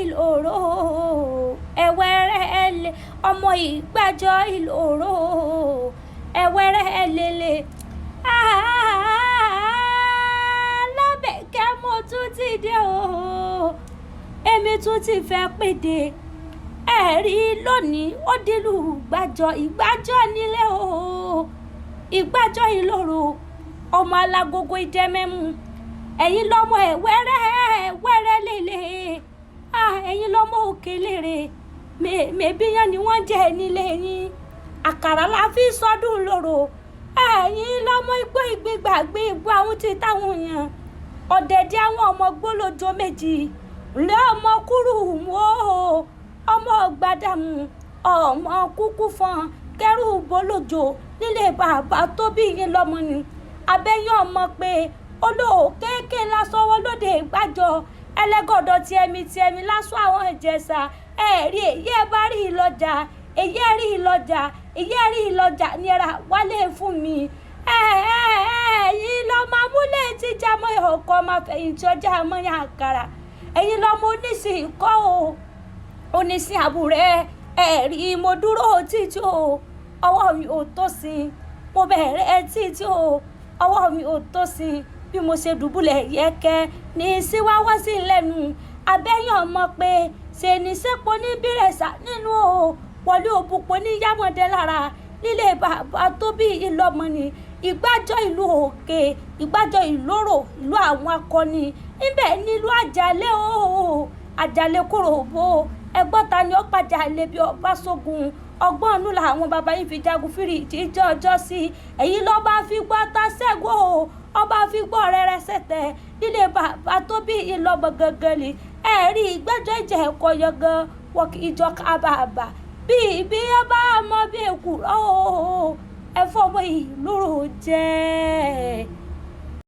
ìlòrò ẹ̀wẹ̀rẹ̀ ẹ̀lẹ̀ ọmọ Ìgbàjọ ìlòrò ẹ̀wẹ̀rẹ̀ ẹ̀lẹ̀lẹ̀ Lábẹ́kẹ́ mo tún ti dé o èmi tún ti fẹ́ pèdè ẹ̀rí lónìí ó dìlù Ìgbàjọ nílé o Ìgbàjọ ìlòrò ọmọ alágogo ìdẹ́mẹ́mú ẹ̀yin lọ́mọ ẹ̀wẹ́rẹ́ lélẹ̀ ẹ̀yin lọ́mọ òkèlèrè mẹ́bíyàn ni wọ́n jẹ́ nílé yín àkàrà la fi sọdún lòrò ẹ̀yin lọ́mọ igbó ìgbégbàgbé igbó àwọn tí táwọn yàn ọ̀dẹ̀dẹ̀ àwọn ọmọ gbólójó méjì lé ọmọ kúrú wò ọmọ gbàdàmù ọmọ kúkú fọn kẹrù bólójó nílé bàbá tó bí yín lọ́mọ ni abẹ́yìn ọmọ pé olóòkéèké lásọwọ́ lóde Ìgbàjọ ẹlẹ́gọ̀dọ̀ tiẹ̀mí lásán àwọn Ìjẹ̀ṣà ẹ̀rí èyí ẹ bá rí ìlọ́jà èyí ẹ rí ìlọ́jà èyí ẹ rí ìlọ́jà ní ẹ̀rà wálé fún mi ẹ̀yin lọ́mọ amúlẹ̀ tíjà mọ́ ọkọ̀ máa fẹ̀yìntì ọjà mọ́yà àkàrà ẹ̀yin lọ́mọ onísìn kọ́ o onísìn àbúrẹ́ ẹ̀rí mo dúró títí o ọwọ́ mi ò tó sí mo bẹ̀rẹ̀ títí o ọwọ́ mi ò tó sí bí mo ṣe dùbúlẹ̀ yẹ́kẹ́ ní síwáwá sí lẹ́nu abẹ́yàn mọ̀ pé ṣe ní sẹ́pọ̀ ní bírẹ̀sà nínú o wọlé òbúpọ̀ ní yámọ̀dé lára nílé bàbá tó bí ìlọ́mọ ni Ìgbàjọ ìlú òkè Ìgbàjọ ìlóró ìlú àwọn akọni níbẹ̀ nílùú Àjàlẹ̀ o Àjàlẹ̀ kòròbó ẹgbọ́ta ni ó pàjà lẹ́bi ọba sógun ọgbọ́n ọ̀nù làwọn bàbá yìí fi jagun fìrì ìjíjọ́ ọjọ́ sí èyí lọ́ba fi gbọ́ ta ṣẹ́gun o ọba fi gbọ́ rẹ́rẹ́ sẹ̀tẹ̀ nílé bàbá tó bí ìlọ́mọ gangan ni ẹ̀rí Ìgbàjọ ìjẹ́ ẹ̀kọ́ yangan wọ́n kì í jọ kábàbà bí ibi ọba ọmọ bí èkúrọ́ o ẹ̀fọ́ ọmọ ìlú rò jẹ́